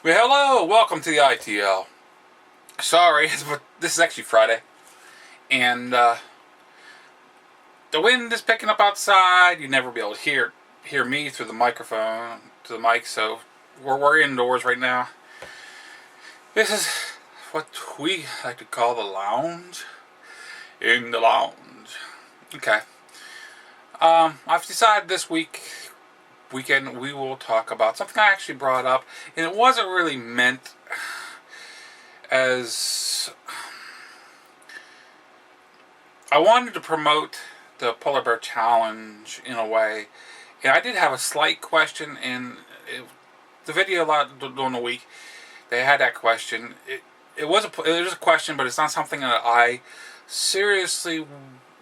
Well, hello, welcome to the ITL. Sorry, but this is actually Friday, and the wind is picking up outside. You'd never be able to hear me through the microphone to the mic, so we're indoors right now. This is what we like to call the lounge. In the lounge. Okay. I've decided this weekend we will talk about something I actually brought up, and it wasn't really meant as I wanted to promote the polar bear challenge in a way, and I did have a slight question in the video a lot during the week. They had that question. It was a question, but it's not something that I seriously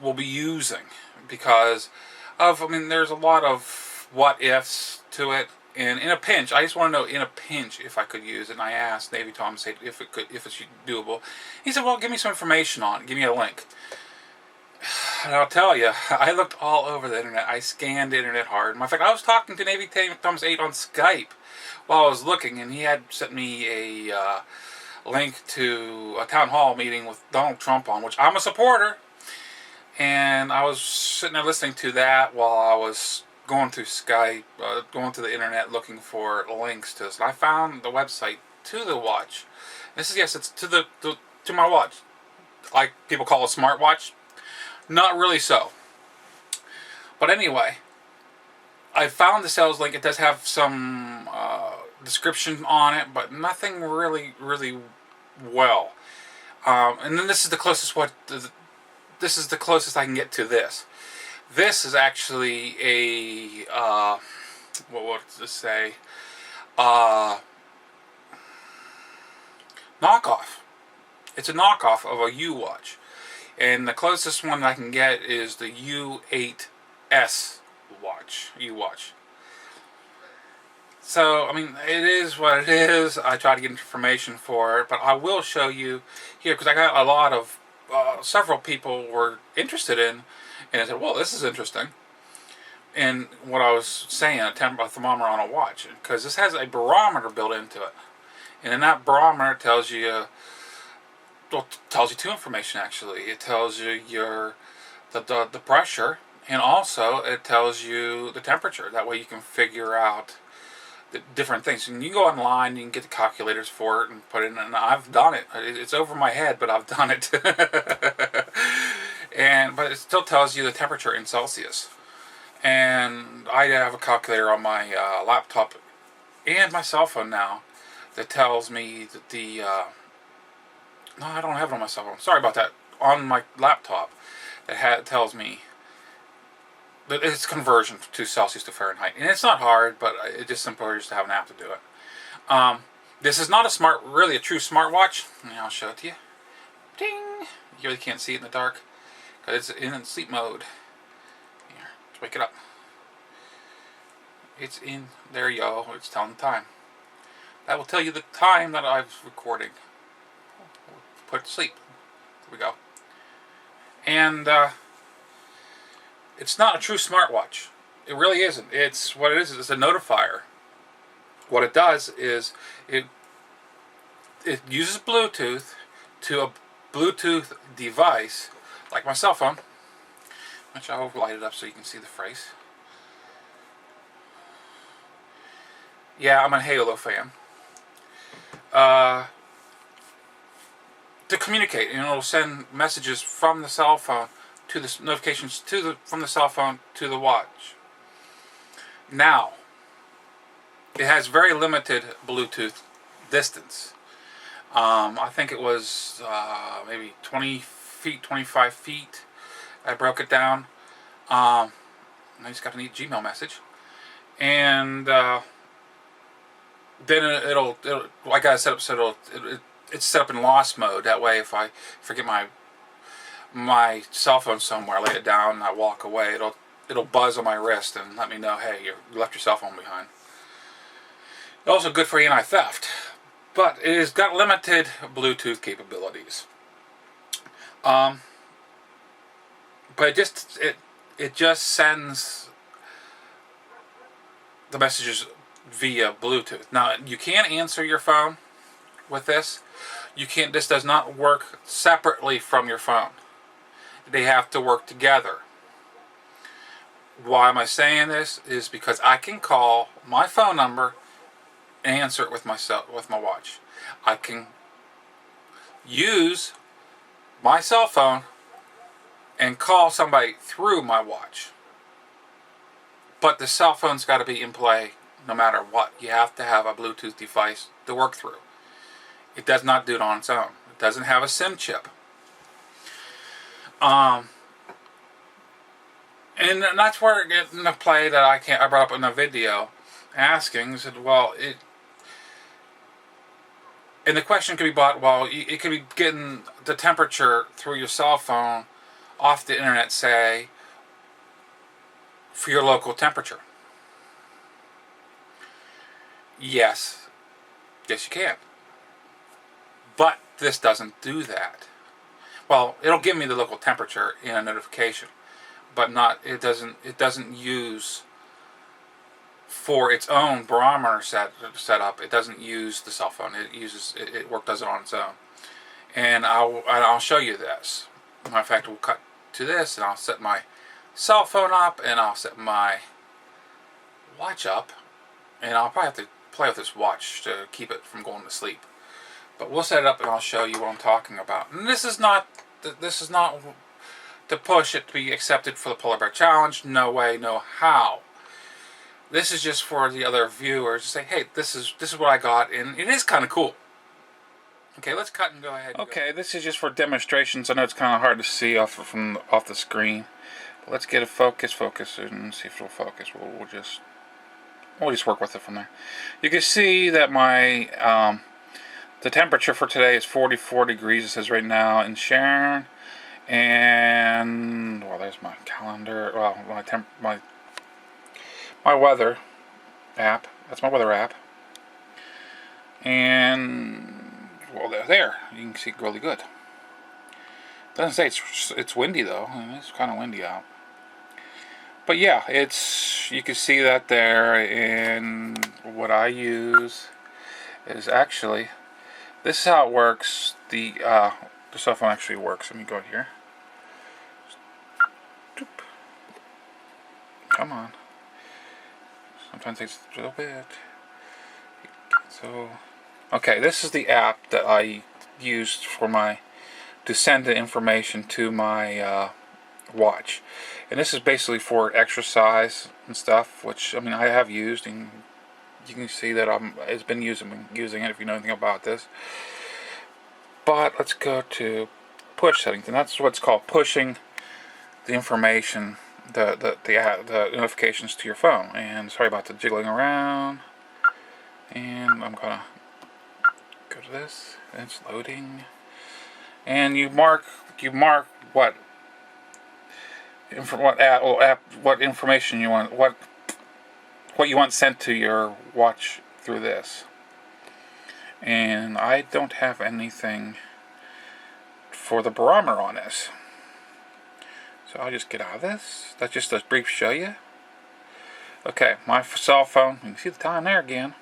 will be using because there's a lot of what ifs to it. And in a pinch, I just want to know in a pinch if I could use it. And I asked Navy Tom if it's doable. He said, "Well, give me some information on it. Give me a link." And I'll tell you, I looked all over the internet. I scanned the internet hard. In fact, I was talking to Navy Thomas 8 on Skype while I was looking, and he had sent me a link to a town hall meeting with Donald Trump on, which I'm a supporter. And I was sitting there listening to that while I was going through Skype, going to the internet looking for links to this. And I found the website to the watch. It's to my watch. Like people call a smartwatch. Not really so. But anyway, I found the sales link. It does have some description on it, but nothing really well. And then this is the closest this is the closest I can get to this. This is actually a what does this say? Knockoff. It's a knockoff of a Uwatch. And the closest one I can get is the U8S Uwatch. So, it is what it is. I try to get information for it, but I will show you here because I got a lot of several people were interested in, and I said, "Well, this is interesting." And what I was saying, a thermometer on a watch, because this has a barometer built into it, and in that barometer tells you two information actually. It tells you the pressure, and also it tells you the temperature. That way you can figure out the different things. And you can go online, you can get the calculators for it and put it in. And I've done it. It's over my head, but I've done it. But it still tells you the temperature in Celsius. And I have a calculator on my laptop and my cell phone now that tells me that no, I don't have it on my cell phone. Sorry about that. On my laptop, it tells me that it's conversion to Celsius to Fahrenheit, and it's not hard, but it's just simpler just to have an app to do it. This is not really a true smartwatch. I'll show it to you. Ding! You really can't see it in the dark because it's in sleep mode. Here, let's wake it up. It's in there, yo. It's telling the time. That will tell you the time that I was recording. Put it to sleep. There we go. And it's not a true smartwatch. It really isn't. It's what it is. It's a notifier. What it does is it uses Bluetooth to a Bluetooth device, like my cell phone, which I'll light it up so you can see the face. Yeah, I'm a Halo fan. To communicate, and it'll send messages from the cell phone to the notifications from the cell phone to the watch. Now, it has very limited Bluetooth distance. I think it was maybe 20 feet, 25 feet. I broke it down. I just got a neat Gmail message, and then it'll like I set up so it's set up in lost mode. That way, if I forget my cell phone somewhere, I lay it down and I walk away, it'll buzz on my wrist and let me know, hey, you left your cell phone behind. Also good for anti-theft, but it has got limited Bluetooth capabilities. But it just sends the messages via Bluetooth. Now, you can't answer your phone with this. You can't. This does not work separately from your phone. They have to work together. Why am I saying this? Is because I can call my phone number and answer it with my watch. I can use my cell phone and call somebody through my watch. But the cell phone's got to be in play no matter what. You have to have a Bluetooth device to work through. It does not do it on its own. It doesn't have a SIM chip. And that's where it gets into play that I brought up in the video asking. I said, well, and the question could be bought, well, it could be getting the temperature through your cell phone off the internet, say, for your local temperature. Yes. Yes, you can. But this doesn't do that. Well, it'll give me the local temperature in a notification, but it doesn't use for its own barometer setup. It doesn't use the cell phone. It does it on its own. And I'll show you this. Matter of fact, we'll cut to this, and I'll set my cell phone up, and I'll set my watch up, and I'll probably have to play with this watch to keep it from going to sleep. But we'll set it up, and I'll show you what I'm talking about. And this is not to push it to be accepted for the Polar Bear Challenge. No way, no how. This is just for the other viewers to say, hey, this is what I got, and it is kind of cool. Okay, let's cut and go ahead. Okay, this is just for demonstrations. I know it's kind of hard to see off the screen. But let's get a focus, and see if it'll focus. We'll just work with it from there. You can see that my the temperature for today is 44 degrees. It says right now in Sharon, and well, there's my calendar. Well, my weather app. That's my weather app. And well, there. You can see it really good. Doesn't say it's windy though. It's kind of windy out. But yeah, you can see that there. And what I use is actually, this is how it works. The cell phone actually works. Let me go here. Come on. Sometimes it takes a little bit. So, okay, this is the app that I used to send the information to my watch. And this is basically for exercise and stuff, which, I mean, I have used, and you can see that I've been using it if you know anything about this. But let's go to push settings, and that's what's called pushing the information, the notifications to your phone. And sorry about the jiggling around. And I'm gonna go to this. And it's loading. And you mark what information you want, what you want sent to your watch through this. And I don't have anything for the barometer on this. So I'll just get out of this. That's just a brief show you. Okay, my cell phone. You can see the time there again.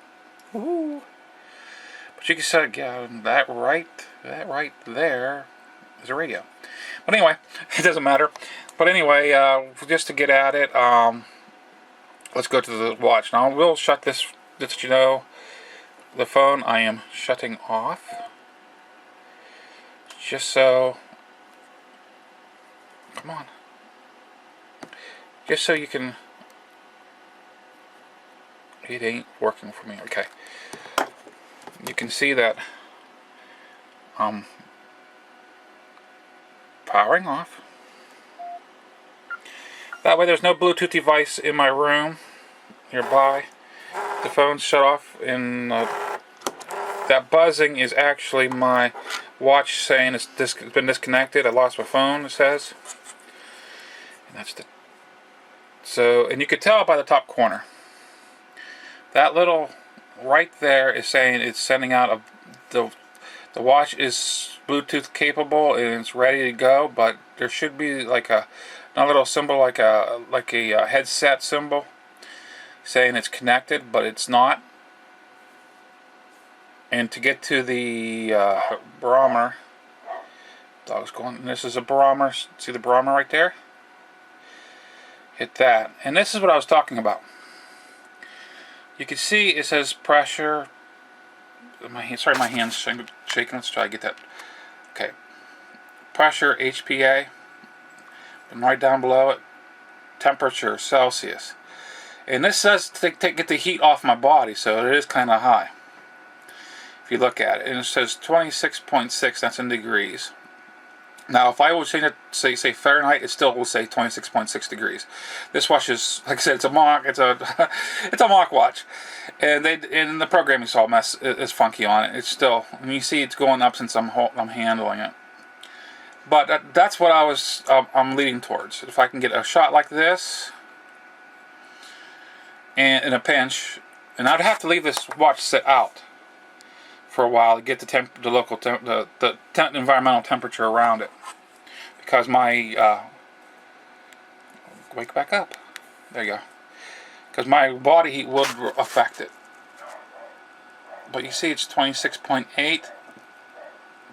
Woo! But you can set that right there is a radio. But anyway, it doesn't matter. But anyway, just to get at it, let's go to the watch. Now we'll shut this. Just, the phone I am shutting off. Just so. Come on. Just so you can. It ain't working for me. Okay. You can see that powering off. That way there's no Bluetooth device in my room nearby. The phone's shut off, and that buzzing is actually my watch saying it's been disconnected. I lost my phone, it says. And that's and you could tell by the top corner. That little right there is saying it's sending out the watch is Bluetooth capable and it's ready to go, but there should be like a little symbol, like a headset symbol saying it's connected, but it's not. And to get to the barometer, dog's going. This is a barometer. See the barometer right there? Hit that, and this is what I was talking about. You can see it says pressure. My hand's shaking. Let's try to get that. Okay, pressure HPA, and right down below it, temperature Celsius. And this says to get the heat off my body, so it is kind of high. If you look at it, and it says 26.6. That's in degrees. Now, if I would change it, say Fahrenheit, it still will say 26.6 degrees. This watch is, like I said, it's a mock. It's a mock watch, and the programming is all is funky on it. It's still, and you see it's going up since I'm handling it. But that's what I'm leading towards. If I can get a shot like this, and in a pinch, and I'd have to leave this watch sit out for a while to get the local environmental temperature around it, because my wake back up. There you go. Because my body heat would affect it. But you see, it's 26.8.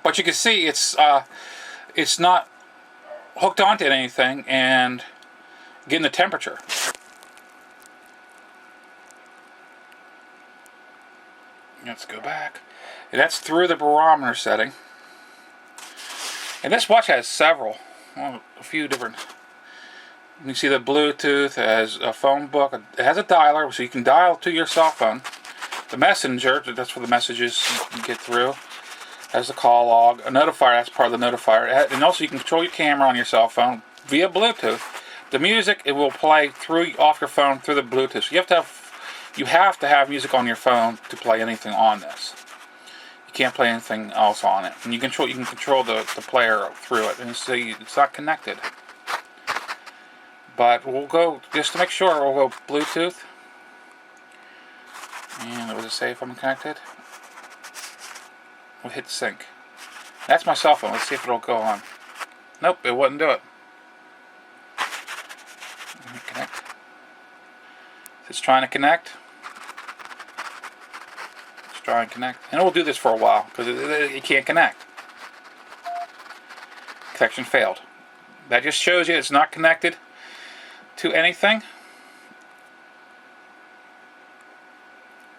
But you can see it's not hooked onto anything and getting the temperature. Let's go back. And that's through the barometer setting. And this watch has a few different. You can see the Bluetooth. It has a phone book. It has a dialer, so you can dial to your cell phone. The messenger, that's where the messages you can get through. Has a call log. A notifier, that's part of the notifier. And also you can control your camera on your cell phone via Bluetooth. The music, it will play off your phone through the Bluetooth. So you have to have music on your phone to play anything on this. You can't play anything else on it. And you can control the player through it. And see, it's not connected. But we'll go, just to make sure, we'll go Bluetooth. And does it say if I'm connected? We'll hit sync. That's my cell phone. Let's see if it'll go on. Nope, it wouldn't do it. Connect. It's trying to connect. Let's try and connect. And we'll do this for a while because it can't connect. Connection failed. That just shows you it's not connected to anything.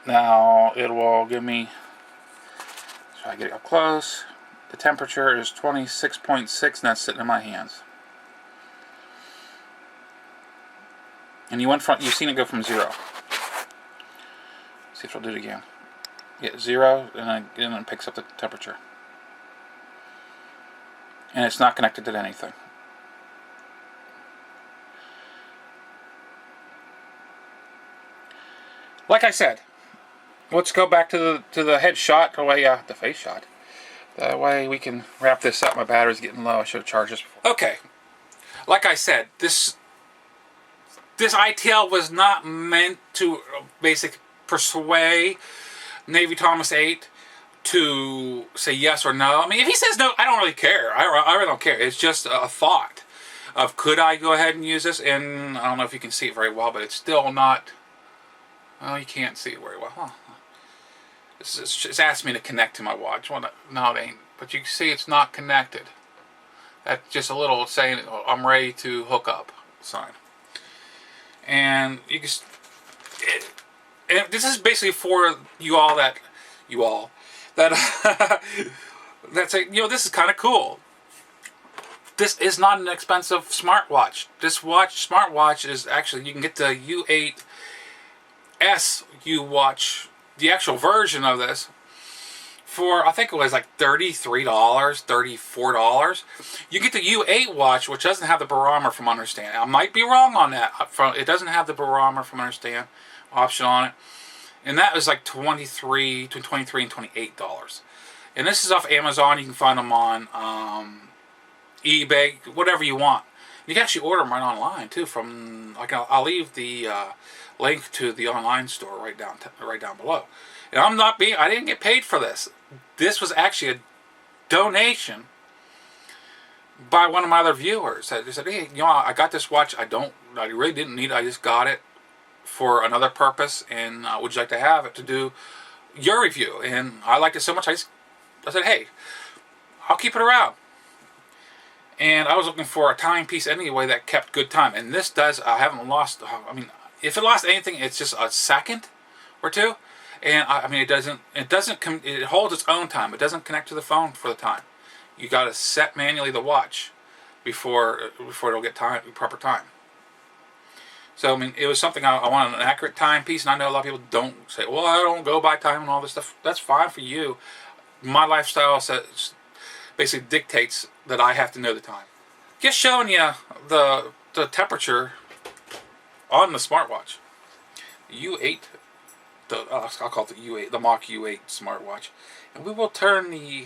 Now it will give me, try to get it up close. The temperature is 26.6 and that's sitting in my hands. And you've seen it go from 0. See if it'll do it again. Yeah, 0, and then it picks up the temperature. And it's not connected to anything. Like I said, let's go back to the head shot, the face shot. That way we can wrap this up. My battery's getting low. I should have charged this before. Okay, like I said, this ITL was not meant to basically persuade Navy Thomas 8 to say yes or no. I mean, if he says no, I don't really care. I really don't care. It's just a thought of, could I go ahead and use this? And I don't know if you can see it very well, but it's still not. Well, you can't see it very well. Huh? It's asked me to connect to my watch. Well, no, it ain't. But you can see it's not connected. That's just a little saying, oh, I'm ready to hook up sign. And you can. And this is basically for you all that that say, this is kind of cool. This is not an expensive smartwatch. This smartwatch is actually, you can get the U8S Uwatch, the actual version of this, for, I think it was like $33, $34. You get the U8 watch, which doesn't have the barometer from understand. I might be wrong on that. It doesn't have the barometer from understand option on it. And that was like between $23 and $28. And this is off Amazon. You can find them on eBay, whatever you want. You can actually order them right online too. I'll leave the link to the online store right down below. And I didn't get paid for this. This was actually a donation by one of my other viewers. They said, hey, I got this watch. I really didn't need it. I just got it for another purpose, and would you like to have it to do your review? And I liked it so much, I said, hey, I'll keep it around. And I was looking for a timepiece anyway that kept good time, and this does. I haven't lost. I mean, if it lost anything, it's just a second or two. And I mean, it holds its own time. It doesn't connect to the phone for the time. You got to set manually the watch before it'll get proper time. So I mean, it was something I wanted, an accurate timepiece, and I know a lot of people don't say, well, I don't go by time and all this stuff. That's fine for you. My lifestyle basically dictates that I have to know the time. Just showing you the temperature on the smartwatch. U8, I'll call it the U8, the Mach U8 smartwatch. And we will turn the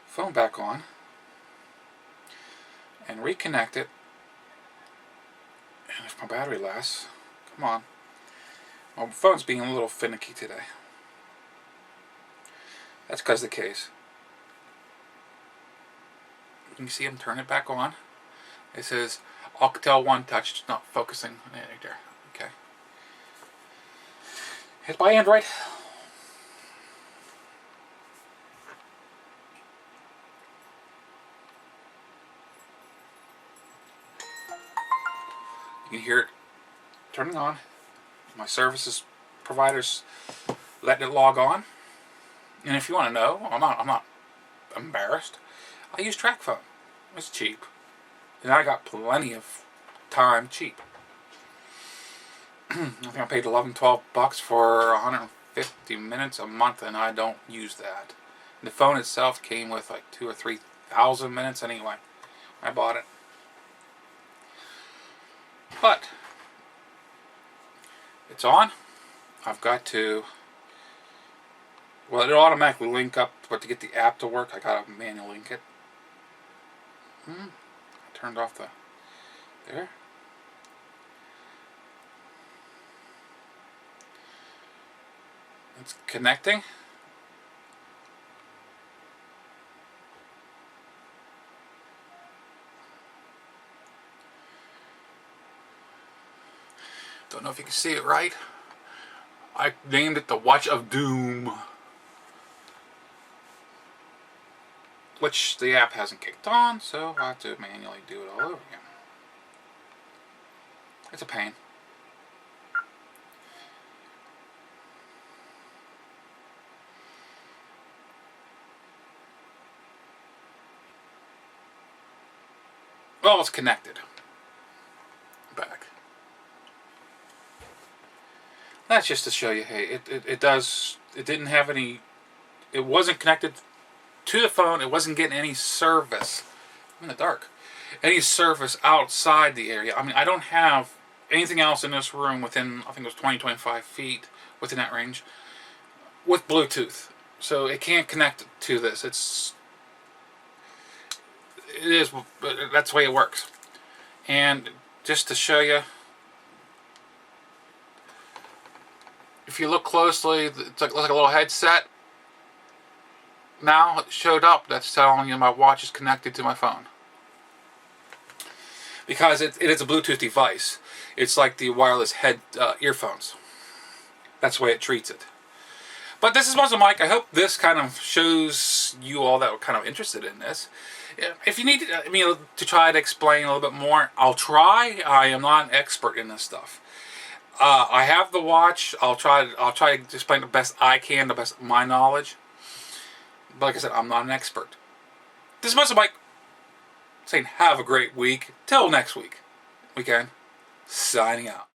phone back on and reconnect it. And if my battery lasts, come on. My phone's being a little finicky today. That's because of the case. You can see him turn it back on. It says Alcatel One Touch. It's not focusing right there. Okay. Hit by Android. You can hear it turning on. My services providers letting it log on. And if you want to know, I'm not embarrassed. I use TrackPhone. It's cheap, and I got plenty of time cheap. I think I paid $11-12 for 150 minutes a month, and I don't use that. And the phone itself came with like 2,000 or 3,000 minutes anyway. I bought it, but it's on. I've got to. Well, it'll automatically link up, but to get the app to work, I gotta manually link it. I turned off there. It's connecting. Don't know if you can see it right. I named it the Watch of Doom, which the app hasn't kicked on, so I'll have to manually do it all over again. It's a pain. Well, it's connected. Back. That's just to show you, hey, it didn't have any, it wasn't connected to the phone. It wasn't getting any service. I'm in the dark. Any service outside the area. I mean, I don't have anything else in this room within, I think it was 20-25 feet within that range with Bluetooth. So it can't connect to this. It is, but that's the way it works. And just to show you, if you look closely, it's like a little headset. Now it showed up. That's telling you my watch is connected to my phone. Because it is a Bluetooth device. It's like the wireless earphones. That's the way it treats it. But this is MuzzleMike. I hope this kind of shows you all that are kind of interested in this. If you need to try to explain a little bit more, I'll try. I am not an expert in this stuff. I have the watch. I'll try to explain the best I can, the best of my knowledge. But like I said, I'm not an expert. This is MuzzleMike saying have a great week. Till next weekend. Signing out.